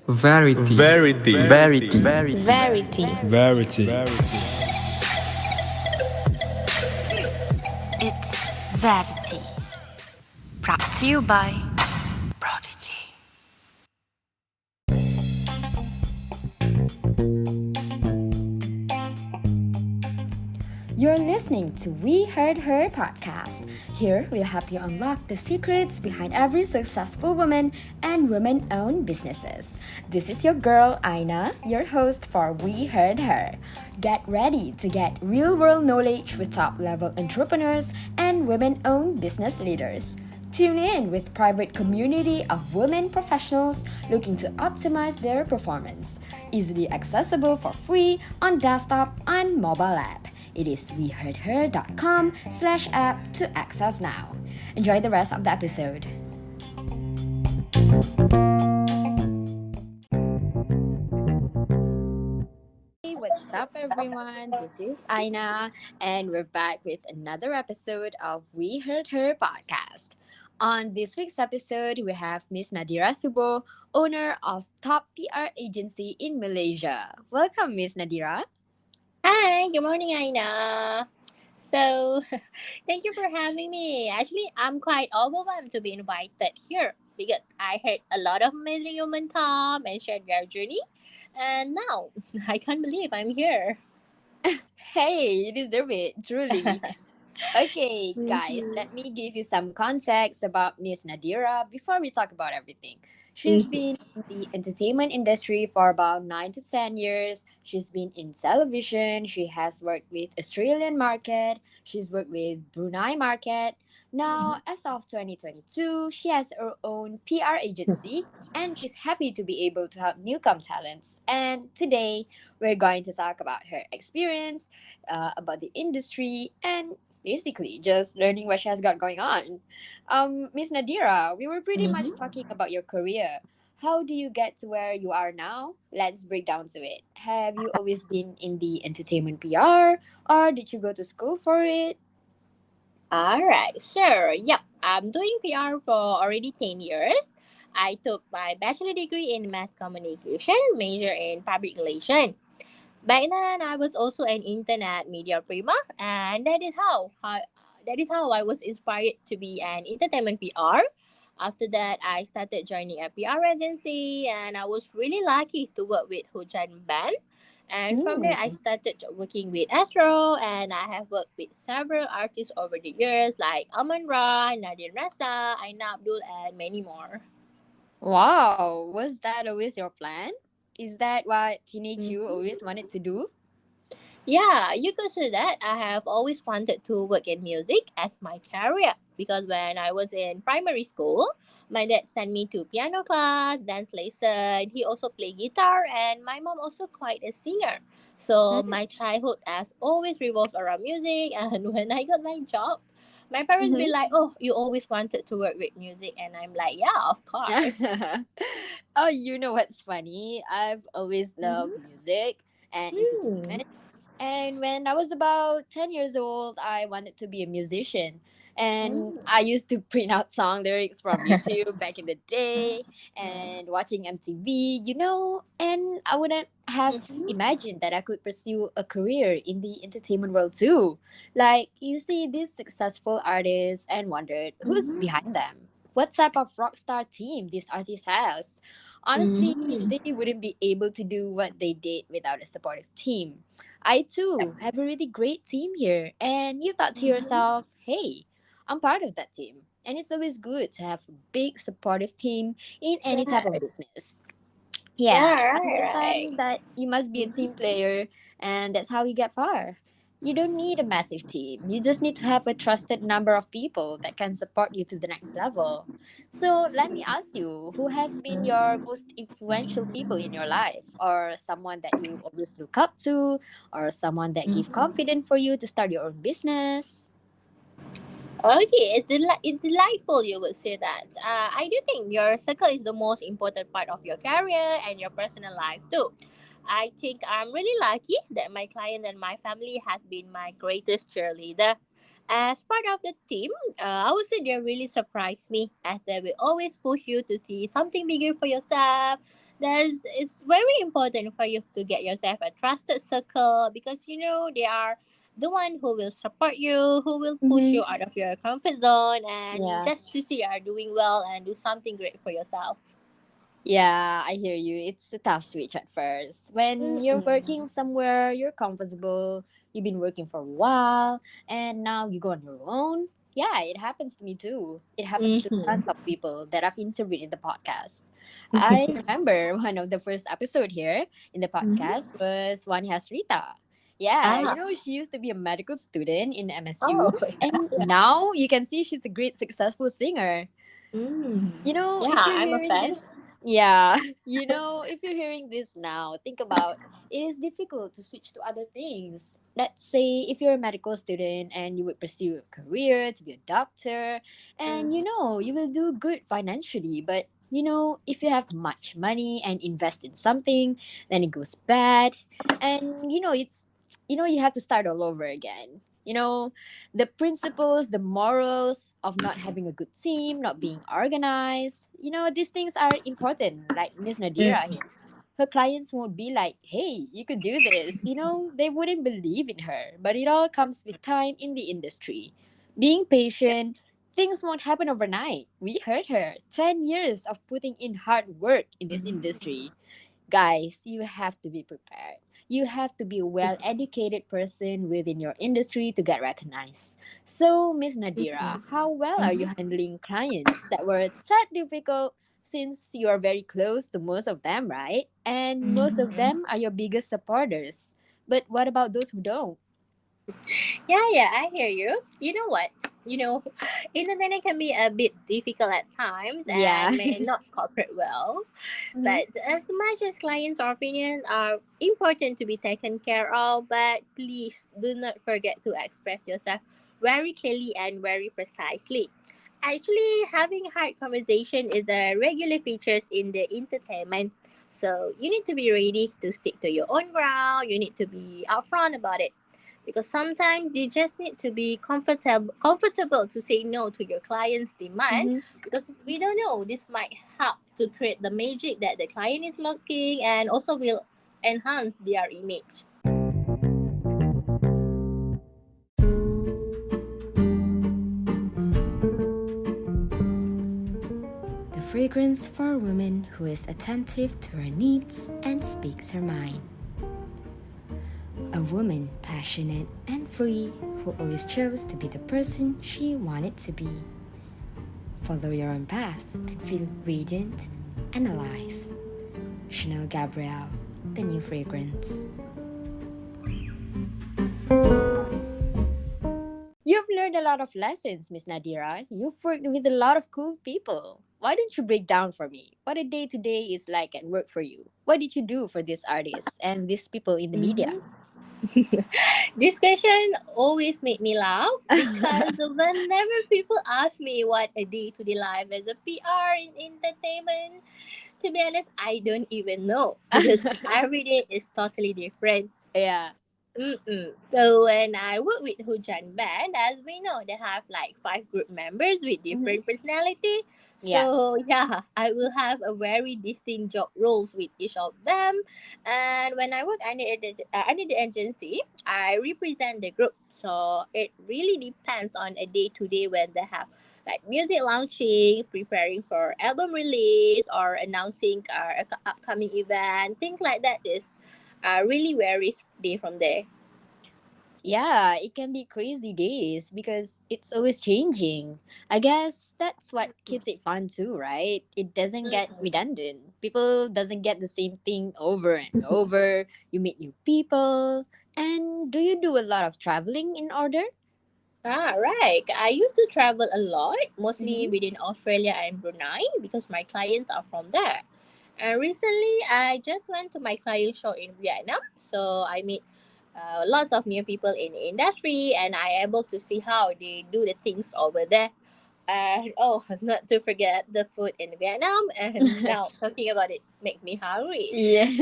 Verity. Verity. Verity. Verity. Verity. It's Verity. Brought to you by Prodigy. You're listening to We Heard Her podcast. Here, we'll help you unlock the secrets behind every successful woman and women owned businesses. This is your girl, Aina, your host for We Heard Her. Get ready to get real world knowledge with top level entrepreneurs and women owned business leaders. Tune in with private community of women professionals looking to optimize their performance. Easily accessible for free on desktop and mobile app. It is weheardher.com/app to access now. Enjoy the rest of the episode. Hey, what's up, everyone? This is Aina, and we're back with another episode of We Heard Her podcast. On this week's episode, we have Miss Nadira Subo, owner of Top PR Agency in Malaysia. Welcome, Miss Nadira. Hi, good morning, Aina. So, thank you for having me. Actually, I'm quite overwhelmed to be invited here because I heard a lot of amazing women come and share their journey. And now, I can't believe I'm here. Hey, you deserve it, truly. Okay, guys, Mhm. let me give you some context about Miss Nadira before we talk about everything. She's been in the entertainment industry for about 9 to 10 years. She's been in television. She has worked with Australian market. She's worked with Brunei market. Now, as of 2022, she has her own PR agency and she's happy to be able to help newcome talents. And today, we're going to talk about her experience, about the industry, and basically just learning what she has got going on. Miss Nadira, we were pretty much Mhm. talking about your career. How do you get to where you are now? Let's break down to it. Have you always been in the entertainment PR, or did you go to school for it? All right, sure. Yep, I'm doing PR for already 10 years. I took my bachelor degree in mass communication, major in public relations. Back then, I was also an internet media prima, and that is how I was inspired to be an entertainment PR. After that, I started joining a PR agency, and I was really lucky to work with Hujan Band. And from there, I Mm. started working with Astro, and I have worked with several artists over the years, like Aman Ra, Nadine Rasa, Aina Abdul, and many more. Wow, was that always your plan? Is that what teenage you always wanted to do? Yeah, you could say that. I have always wanted to work in music as my career because when I was in primary school, my dad sent me to piano class, dance lesson. He also played guitar, and my mom also quite a singer. So my childhood has always revolved around music. And when I got my job, my parents be Mm-hmm. like, "Oh, you always wanted to work with music," and I'm like, "Yeah, of course." Oh, you know what's funny? I've always loved Mm-hmm. music and Mm. entertainment. And when I was about 10 years old, I wanted to be a musician. And Mm. I used to print out song lyrics from YouTube back in the day and watching MTV, and I wouldn't have Mm-hmm. imagined that I could pursue a career in the entertainment world too. Like, you see these successful artists and wondered who's behind them. What type of rock star team this artist has? Honestly, Mm-hmm. they wouldn't be able to do what they did without a supportive team. I too have a really great team here, and you thought to Mm-hmm. yourself, hey, I'm part of that team. And it's always good to have a big supportive team in any type of Right. business. Yeah, Yeah, I right, right. understand that you must be a team player, and that's how you get far. You don't need a massive team. You just need to have a trusted number of people that can support you to the next level. So, let me ask you, who has been your most influential people in your life, or someone that you always look up to, or someone that give confidence for you to start your own business? Okay, it's delightful you would say that. I do think your circle is the most important part of your career and your personal life too. I think I'm really lucky that my client and my family has been my greatest cheerleader. As part of the team, I would say they really surprised me as they will always push you to see something bigger for yourself. It's very important for you to get yourself a trusted circle, because they are the one who will support you, who will push Mm-hmm. you out of your comfort zone, and Yeah. just to see you are doing well and do something great for yourself. Yeah, I hear you. It's a tough switch at first. When you're Mm-mm. working somewhere, you're comfortable, you've been working for a while, and now you go on your own. Yeah, it happens to me too. It happens to Mm-hmm. tons of people that I've interviewed in the podcast. I remember one of the first episode here in the Mm-hmm. podcast was Wani Hasrita. Yeah, Ah. she used to be a medical student in Oh. MSU, and now you can see she's a great, successful singer. Mm. Yeah, If you're I'm a hearing fan. this, yeah, if you're hearing this now, think about it is difficult to switch to other things. Let's say if you're a medical student and you would pursue a career to be a doctor, and Mm. you will do good financially, but if you have much money and invest in something, then it goes bad, and you have to start all over again. The principles, the morals of not having a good team, not being organized. These things are important. Like Miss Nadira Mm. here. Her clients won't be like, hey, you could do this. They wouldn't believe in her. But it all comes with time in the industry. Being patient, things won't happen overnight. We heard her. 10 years of putting in hard work in this industry. Guys, you have to be prepared. You have to be a well educated person within your industry to get recognized. So, Miss Nadira, how well are you Mm-hmm. handling clients that were that difficult since you are very close to most of them, right? And most of Mm-hmm. them are your biggest supporters. But what about those who don't? Yeah, yeah, I hear you. You know what? You know, internet can be a bit difficult at times Yeah. and may not cooperate well. Mm-hmm. But as much as clients' opinions are important to be taken care of, but please do not forget to express yourself very clearly and very precisely. Actually, having hard conversation is a regular features in the entertainment. So you need to be ready to stick to your own ground. You need to be upfront about it, because sometimes you just need to be comfortable to say no to your client's demand, Mm-hmm. because we don't know, this might help to create the magic that the client is looking, and also will enhance their image. The fragrance for a woman who is attentive to her needs and speaks her mind. A woman passionate and free who always chose to be the person she wanted to be. Follow your own path and feel radiant and alive. Chanel Gabrielle, the new fragrance. You've learned a lot of lessons, Miss Nadira. You've worked with a lot of cool people. Why don't you break down for me what a day to day is like at work for you? What did you do for these artists and these people in the media? Mhm. This question always make me laugh, because whenever people ask me what a day-to-day life as a PR in entertainment, to be honest, I don't even know, because every day is totally different. Yeah. Mm-mm. So when I work with Hujan Band, as we know, they have like 5 group members with Mm-hmm. different personality. Yeah. So yeah, I will have a very distinct job roles with each of them. And when I work under the agency, I represent the group. So it really depends on a day to day, when they have like music launching, preparing for album release, or announcing our upcoming event. Things like that is really varies day from day. Yeah, it can be crazy days because it's always changing. I guess that's what keeps it fun too, right? It doesn't get redundant. People doesn't get the same thing over and over. You meet new people. And do you do a lot of traveling in order? Ah, right. I used to travel a lot, mostly Mm-hmm. within Australia and Brunei, because my clients are from there. And recently, I just went to my client show in Vietnam. So I meet lots of new people in the industry, and I able to see how they do the things over there. And oh, not to forget the food in Vietnam. And now talking about it makes me hungry.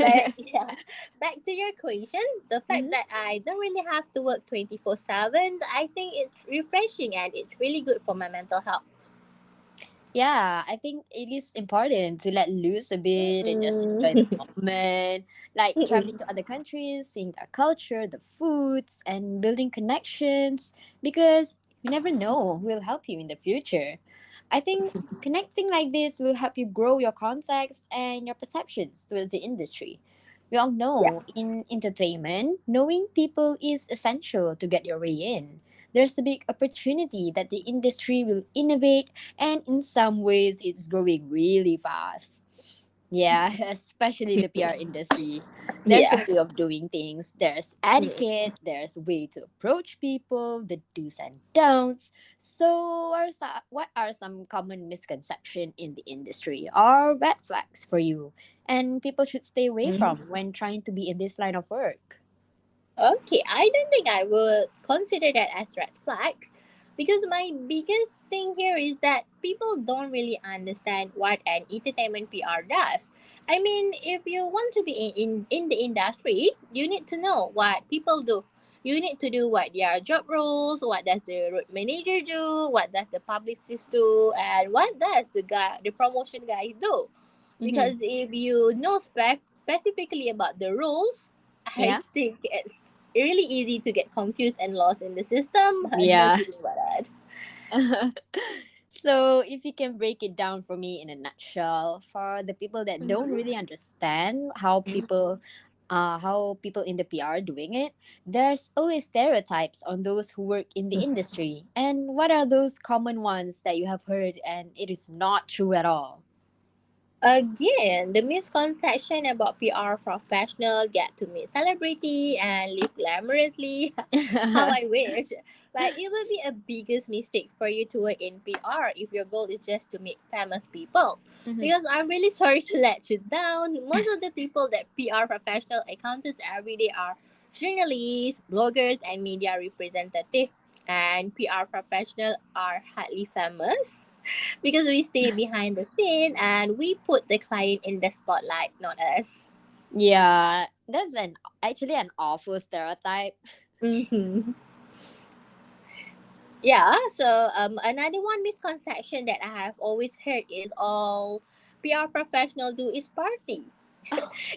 But Yeah. yeah, back to your question. The fact Mm-hmm. that I don't really have to work 24/7, I think it's refreshing and it's really good for my mental health. Yeah, I think it is important to let loose a bit and just enjoy the Mm. moment, like traveling to other countries, seeing their culture, the foods, and building connections because you never know who will help you in the future. I think connecting like this will help you grow your contacts and your perceptions towards the industry. We all Yeah. know in entertainment, knowing people is essential to get your way in. There's a big opportunity that the industry will innovate, and in some ways it's growing really fast. Yeah, especially the PR industry. There's a Yeah. way of doing things. There's etiquette, there's a way to approach people, the do's and don'ts. So, what are some common misconceptions in the industry or red flags for you and people should stay away Mm. from when trying to be in this line of work? Okay, I don't think I would consider that as red flags because my biggest thing here is that people don't really understand what an entertainment PR does. I mean, if you want to be in the industry, you need to know what people do. You need to do what their job roles, what does the road manager do, what does the publicist do, and what does the promotion guy do. Mm-hmm. Because if you know specifically about the rules, I Yeah. think it's really easy to get confused and lost in the system. No Yeah. kidding about that. So, if you can break it down for me in a nutshell, for the people that don't Mhm. really understand how people in the PR are doing it, there's always stereotypes on those who work in the industry. And what are those common ones that you have heard and it is not true at all? Again, the misconception about PR professional get to meet celebrity and live glamorously. How I wish. But it will be a biggest mistake for you to work in PR if your goal is just to meet famous people. Mhm. Because I'm really sorry to let you down. Most of the people that PR professional encounters every day are journalists, bloggers, and media representative. And PR professional are hardly famous because we stay behind the scene and we put the client in the spotlight, not us. Yeah, that's an actually an awful stereotype. Mm-hmm. Yeah, so another one misconception that I have always heard is all PR professional do is party.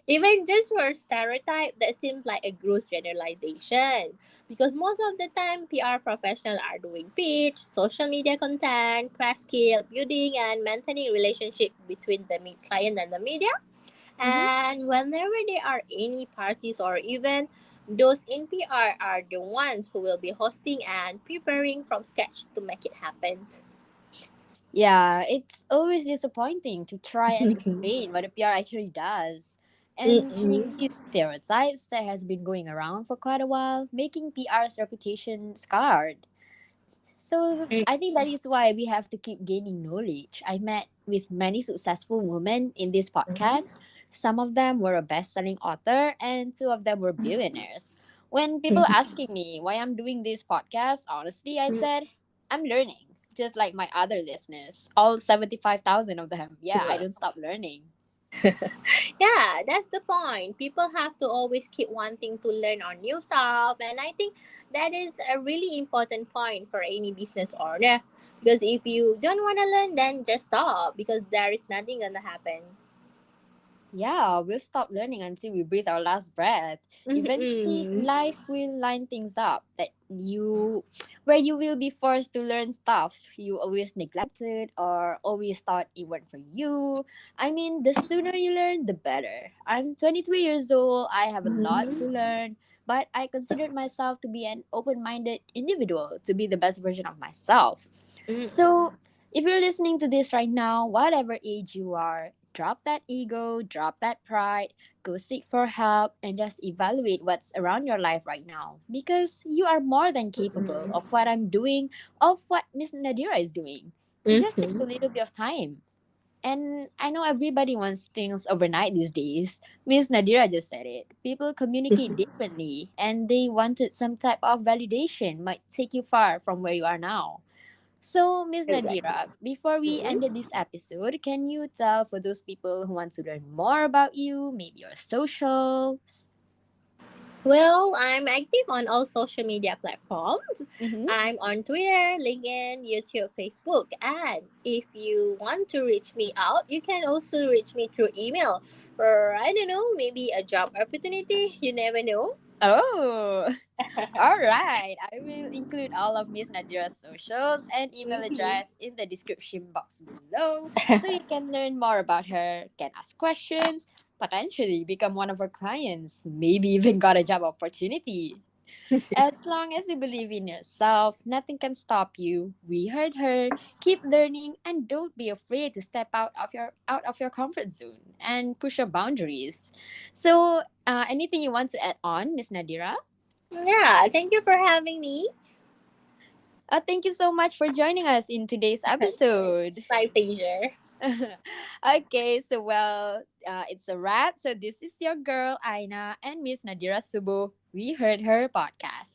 Even just for stereotype, that seems like a gross generalization. Because most of the time, PR professionals are doing pitch, social media content, press skill, building and maintaining relationship between the client and the media. Mhm. And whenever there are any parties or event, those in PR are the ones who will be hosting and preparing from scratch to make it happen. Yeah, it's always disappointing to try and Mm-mm. explain what a PR actually does. And seeing these stereotypes that has been going around for quite a while, making PR's reputation scarred. So I think that is why we have to keep gaining knowledge. I met with many successful women in this podcast. Some of them were a best-selling author and two of them were billionaires. When people asking me why I'm doing this podcast, honestly, I said, I'm learning, just like my other listeners, all 75,000 of them. Yeah, I don't stop learning. Yeah, that's the point. People have to always keep wanting to learn on new stuff, and I think that is a really important point for any business owner. Because if you don't want to learn, then just stop because there is nothing gonna happen. Yeah, we'll stop learning until we breathe our last breath. Eventually, Mm-mm. life will line things up where you will be forced to learn stuff you always neglected or always thought it weren't for you. I mean, the sooner you learn, the better. I'm 23 years old. I have a lot to Mhm. learn, but I considered myself to be an open-minded individual, to be the best version of myself. Mm-mm. So, if you're listening to this right now, whatever age you are, drop that ego, drop that pride, go seek for help, and just evaluate what's around your life right now. Because you are more than capable Mm-mm. of what I'm doing, of what Miss Nadira is doing. It just takes a Mhm. little bit of time. And I know everybody wants things overnight these days. Miss Nadira just said it. People communicate differently, and they wanted some type of validation might take you far from where you are now. So, Miss Exactly. Nadira, before we ended this episode, can you tell for those people who want to learn more about you, maybe your socials? Well, I'm active on all social media platforms. Mm-hmm. I'm on Twitter, LinkedIn, YouTube, Facebook. And if you want to reach me out, you can also reach me through email for, I don't know, maybe a job opportunity. You never know. Oh, all right. I will include all of Miss Nadira's socials and email Mhm. address in the description box below so you can learn more about her, can ask questions, potentially become one of her clients, maybe even got a job opportunity. As long as you believe in yourself, nothing can stop you. We heard her. Keep learning and don't be afraid to step out of your comfort zone and push your boundaries. So, anything you want to add on, Miss Nadira? Yeah, thank you for having me. Thank you so much for joining us in today's episode. My pleasure. Okay, so it's a wrap. So this is your girl Aina and Miss Nadira Subu. We heard her podcast.